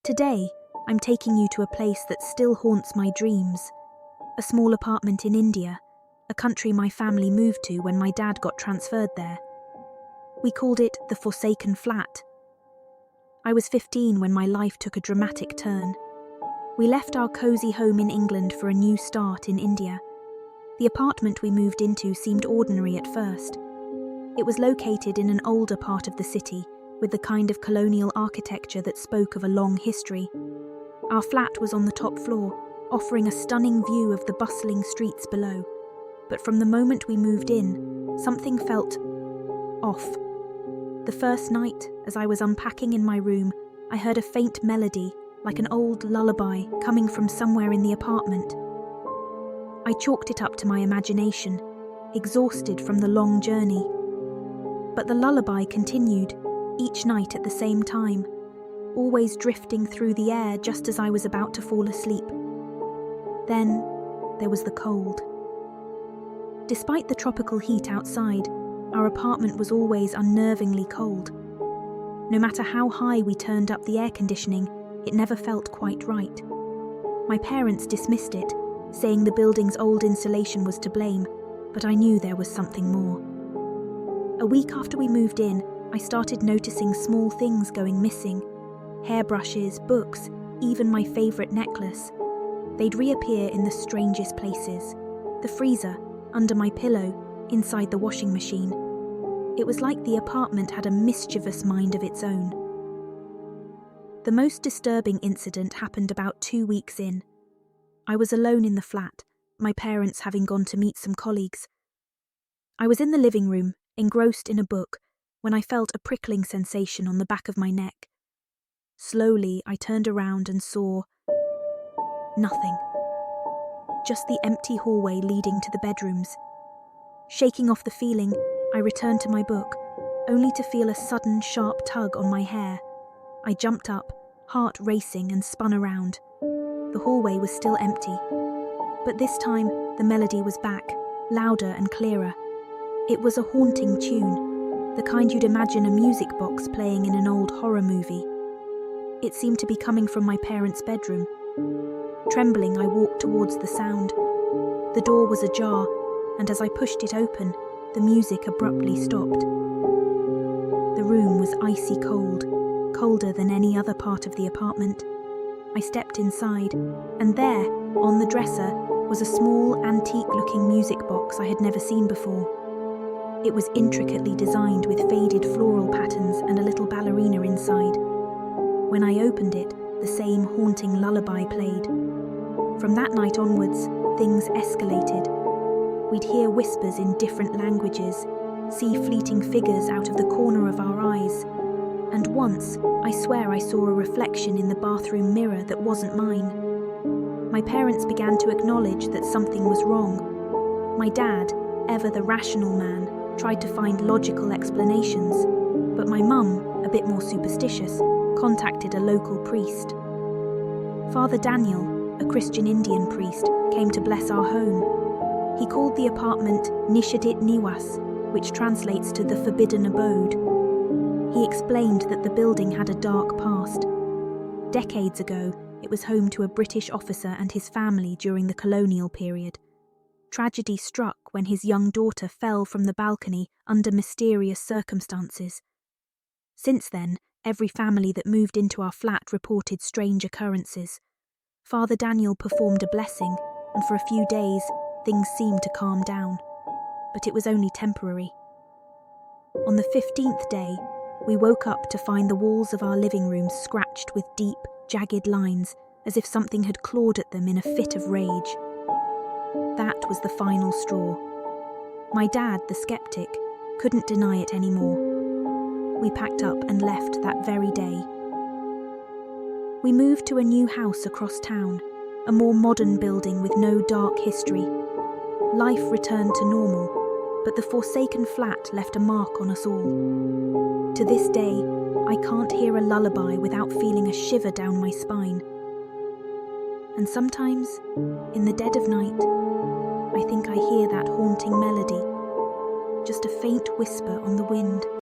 Today, I'm taking you to a place that still haunts my dreams. A small apartment in India, a country my family moved to when my dad got transferred there. We called it the Forsaken Flat. I was 15 when my life took a dramatic turn. We left our cosy home in England for a new start in India. The apartment we moved into seemed ordinary at first. It was located in an older part of the city, with the kind of colonial architecture that spoke of a long history. Our flat was on the top floor, offering a stunning view of the bustling streets below. But from the moment we moved in, something felt off. The first night, as I was unpacking in my room, I heard a faint melody, like an old lullaby, coming from somewhere in the apartment. I chalked it up to my imagination, exhausted from the long journey. But the lullaby continued, each night at the same time, always drifting through the air just as I was about to fall asleep. Then there was the cold. Despite the tropical heat outside, our apartment was always unnervingly cold. No matter how high we turned up the air conditioning, it never felt quite right. My parents dismissed it, saying the building's old insulation was to blame, but I knew there was something more. A week after we moved in, I started noticing small things going missing. Hairbrushes, books, even my favourite necklace. They'd reappear in the strangest places. The freezer, under my pillow, inside the washing machine. It was like the apartment had a mischievous mind of its own. The most disturbing incident happened about 2 weeks in. I was alone in the flat, my parents having gone to meet some colleagues. I was in the living room, engrossed in a book, when I felt a prickling sensation on the back of my neck. Slowly, I turned around and saw nothing. Just the empty hallway leading to the bedrooms. Shaking off the feeling, I returned to my book, only to feel a sudden sharp tug on my hair. I jumped up, heart racing, and spun around. The hallway was still empty, but this time the melody was back, louder and clearer. It was a haunting tune, the kind you'd imagine a music box playing in an old horror movie. It seemed to be coming from my parents' bedroom. Trembling, I walked towards the sound. The door was ajar, and as I pushed it open, the music abruptly stopped. The room was icy cold, colder than any other part of the apartment. I stepped inside, and there, on the dresser, was a small, antique-looking music box I had never seen before. It was intricately designed with faded floral patterns and a little ballerina inside. When I opened it, the same haunting lullaby played. From that night onwards, things escalated. We'd hear whispers in different languages, see fleeting figures out of the corner of our eyes, and once, I swear I saw a reflection in the bathroom mirror that wasn't mine. My parents began to acknowledge that something was wrong. My dad, ever the rational man, tried to find logical explanations, but my mum, a bit more superstitious, contacted a local priest. Father Daniel, a Christian Indian priest, came to bless our home. He called the apartment Nishedhit Niwas, which translates to the Forbidden Abode. He explained that the building had a dark past. Decades ago, it was home to a British officer and his family during the colonial period. Tragedy struck when his young daughter fell from the balcony under mysterious circumstances. Since then, every family that moved into our flat reported strange occurrences. Father Daniel performed a blessing, and for a few days, things seemed to calm down. But it was only temporary. On the 15th day, we woke up to find the walls of our living room scratched with deep, jagged lines, as if something had clawed at them in a fit of rage. That was the final straw. My dad, the skeptic, couldn't deny it anymore. We packed up and left that very day. We moved to a new house across town, a more modern building with no dark history. Life returned to normal, but the forsaken flat left a mark on us all. To this day, I can't hear a lullaby without feeling a shiver down my spine. And sometimes, in the dead of night, I think I hear that haunting melody, just a faint whisper on the wind.